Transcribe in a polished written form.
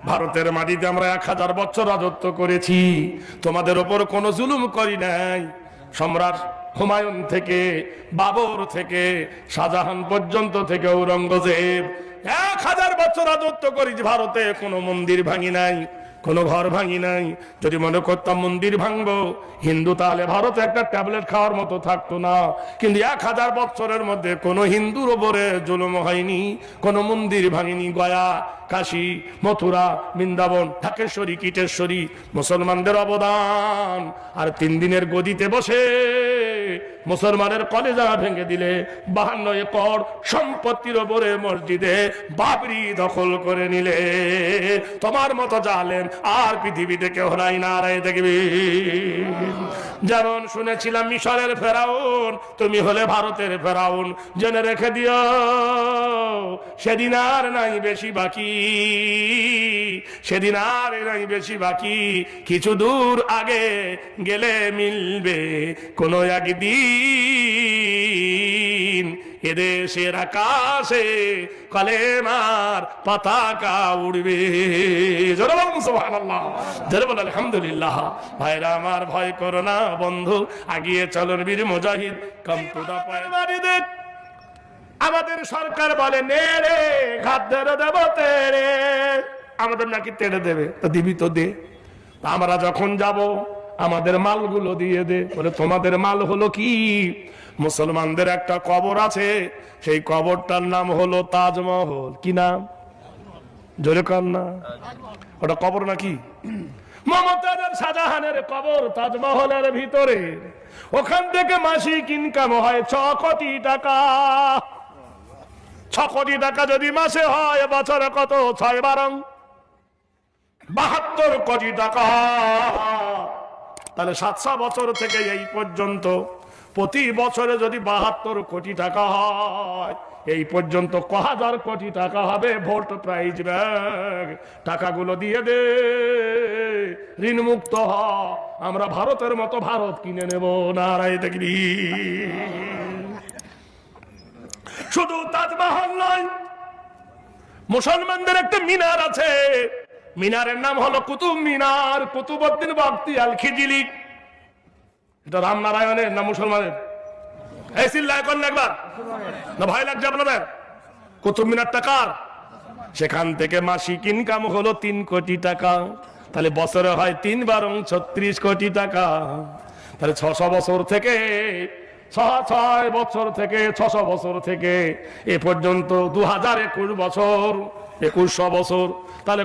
ভারতের মাটিতে আমরা 1000 বছর রাজত্ব করেছি, তোমাদের ওপর কোনো জুলুম করি নাই। সম্রাট হুমায়ুন থেকে, বাবর থেকে, শাহজাহান পর্যন্ত থেকে ঔরঙ্গজেব 1000 বছর রাজত্ব করেছি। ভারতে কোনো মন্দির ভাঙি নাই, কোনো ঘর ভাঙি নাই। যদি মনে করতাম মন্দির ভাঙবো হিন্দু, তাহলে ভারতে একটা ট্যাবলেট খাওয়ার মতো থাকতো না। কিন্তু 1000 বছরের মধ্যে কোনো হিন্দুর ওপরে জুলুম হয়নি, কোনো মন্দির ভাঙিনি। গয়া, কাশী, মথুরা, বৃন্দাবন, ঢাকেশ্বরী, কীটেশ্বরী মুসলমানদের অবদান। আর 3 দিনের গদিতে বসে মুসলমানের কলেজা ভেঙে দিলে 52 একর সম্পত্তির ওপরে মসজিদে বাবরি দখল করে নিলে। তোমার মতো জালেম আর পৃথিবীতে কেউ নাই, নারায়ে তাকবীর। যেমন শুনেছিলাম মিশরের ফেরাউন, তুমি হলে ভারতের ফেরাউন। জেনে রেখে দিও সেদিন আর নাই বেশি বাকি, সেদিন আর নাই বেশি বাকি। কিছু দূর আগে গেলে মিলবে কোনো একদিন এদেশের আকাশে কলেমার পতাকা উড়বে। জোরে বলুন সুবহানাল্লাহ, জোরে বলুন আলহামদুলিল্লাহ। ভাইরা আমার, ভয় করো না বন্ধু, আগিয়ে চলুন বীর মুজাহিদ। Come to the point. আমাদের সরকার বলে নে রে ঘাত ধরে দেব তেরে, আমাদের নাকি তেড়ে দেবে। তো দিবি তো দে। আমরা যখন যাব আমাদের মালগুলো দিয়ে দে। বলে তোমাদের মাল হলো কি? মুসলমানদের একটা কবর আছে, সেই কবরটার নাম হলো তাজমহল। কি নাম? জোরে কান না, ওটা কবর নাকি? মমতাজের শাহজাহানের কবর তাজমহলের ভিতরে। ওখান থেকে মাসিক ইনকাম হয় 6 কোটি টাকা। 6 কোটি টাকা যদি মাসে হয়, বছরে কত? 6 বারং 72 কোটি টাকা। তাহলে 700 বছর থেকে এই পর্যন্ত প্রতি বছরে যদি 72 কোটি টাকা হয়, এই পর্যন্ত 1000 কোটি টাকা হবে ভোট প্রাইজ ব্যাগ। টাকাগুলো দিয়ে দে, ঋণ মুক্ত হ, আমরা ভারতের মতো ভারত কিনে নেব। নারায়ে তাকবীর। শুধু তাজমহল নয়, মুসলমানদের একটা মিনার আছে, মিনারের নাম হলো কুতুব মিনার। কুতুবউদ্দিন বখতিয়ার খিলজি। এটা রামনারায়ণের না মুসলমানের? এই চিল্লায় কোন একবার না, ভয় লাগছে আপনাদের? কুতুব মিনারটা কার? সেখান থেকে মাসিক ইনকাম হলো 3 কোটি টাকা। তাহলে বছরে হয় 3 বারং 36 কোটি টাকা। তাহলে 600 বছর থেকে 6 বছর থেকে 600 বছর থেকে এ পর্যন্ত 2021 বছর, 2100 বছর। তাহলে